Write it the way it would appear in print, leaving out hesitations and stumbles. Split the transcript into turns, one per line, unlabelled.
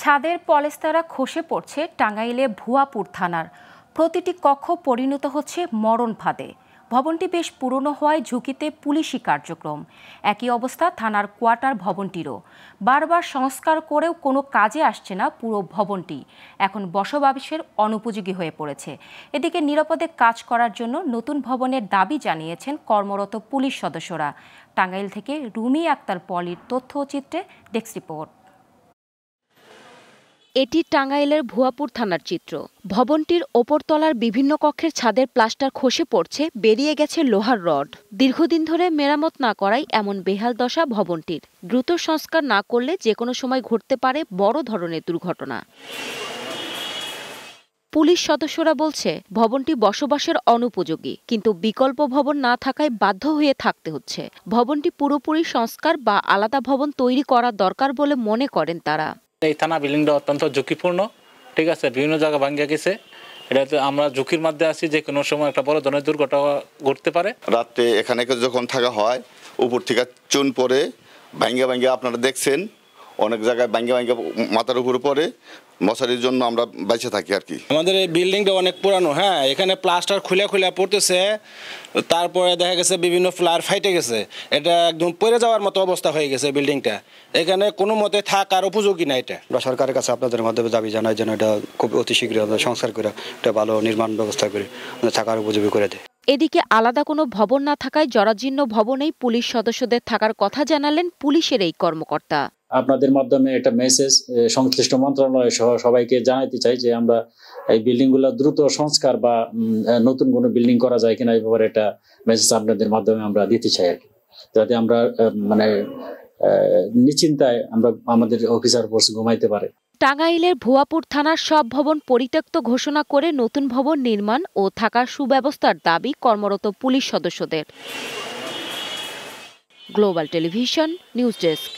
ছাদের পলেস্তারা খসে পড়ছে টাঙ্গাইলে ভুয়াপুর থানার। প্রতিটি কক্ষ পরিণত হচ্ছে মরণ ফাঁদে। ভবনটি বেশ পুরনো হওয়ায় ঝুঁকিতে পুলিশি কার্যক্রম। একই অবস্থা থানার কোয়ার্টার ভবনটিরও। বারবার সংস্কার করেও কোনো কাজে আসছে না পুরো ভবনটি। এখন বসবাসের অনুপযোগী হয়ে পড়েছে। এদিকে নিরাপদে কাজ করার জন্য নতুন ভবনের দাবি জানিয়েছেন কর্মরত পুলিশ সদস্যরা। টাঙ্গাইল থেকে রুমি আক্তার পলির তথ্যচিত্রে ডেস্ক রিপোর্ট।
এটি টাঙ্গাইলের ভুয়াপুর থানার চিত্র। ভবনটির ওপরতলার বিভিন্ন কক্ষের ছাদের প্লাস্টার খসে পড়ছে, বেরিয়ে গেছে লোহার রড। দীর্ঘদিন ধরে মেরামত না করায় এমন বেহাল দশা ভবনটির। দ্রুত সংস্কার না করলে যে কোনো সময় ঘটতে পারে বড় ধরনের দুর্ঘটনা। পুলিশ সদস্যরা বলছে ভবনটি বসবাসের অনুপযোগী, কিন্তু বিকল্প ভবন না থাকায় বাধ্য হয়ে থাকতে হচ্ছে। ভবনটি পুরোপুরি সংস্কার বা আলাদা ভবন তৈরি করা দরকার বলে মনে করেন তারা।
এই থানা বিল্ডিংটা অত্যন্ত ঝুঁকিপূর্ণ, ঠিক আছে, বিভিন্ন জায়গা ভাঙ্গিয়া গেছে। এটাতে আমরা ঝুঁকির মধ্যে আছি, যে কোনো সময় একটা বড় ধরনের দুর্ঘটনা ঘটতে পারে।
রাত্রে এখানে যখন থাকা হয়, উপর থেকে চুন পরে ভাঙ্গা আপনারা দেখছেন, অনেক জায়গায় ভাঙ্গা মাথার উপরে পড়ে। মশারির জন্য আমরা বেঁচে থাকি আর কি।
আমাদের এই বিল্ডিংটা অনেক পুরানো, হ্যাঁ, এখানে প্লাস্টার খুলে পড়তেছে। তারপরে দেখা গেছে বিভিন্ন ফ্লার ফাইটে গেছে, এটা একদম পড়ে যাওয়ার মতো অবস্থা হয়ে গেছে বিল্ডিংটা। এখানে কোনো মতে থাকার উপযোগী না এটা।
আমরা সরকারের কাছে আপনাদের মাধ্যমে দাবি জানাই যেন এটা খুব অতি শীঘ্রই সংস্কার করে একটা ভালো নির্মাণ ব্যবস্থা করে থাকার উপযোগী করে দেয়।
এদিকে আলাদা কোনো ভবন না থাকায় জরাজীর্ণ ভবনেই পুলিশ সদস্যদের থাকার কথা জানালেন পুলিশের এই কর্মকর্তা।
আপনাদের মাধ্যমে একটা মেসেজ সংশ্লিষ্ট মন্ত্রণালয় সহ সবাইকে জানাতে চাই যে আমরা এই বিল্ডিংগুলো দ্রুত সংস্কার বা নতুন কোনো বিল্ডিং করা যায় কিনা, এই ব্যাপারে একটা মেসেজ আপনাদের মাধ্যমে আমরা দিতে চাই আর কি, যাতে আমরা নিশ্চিন্তায় আমরা আমাদের অফিসার ফোর্স ঘুমাইতে পারে।
টাঙ্গাইলের ভুয়াপুর থানার সব ভবন পরিত্যক্ত ঘোষণা করে নতুন ভবন নির্মাণ ও থাকার সুব্যবস্থার দাবি কর্মরত পুলিশ সদস্যদের। Global television news desk.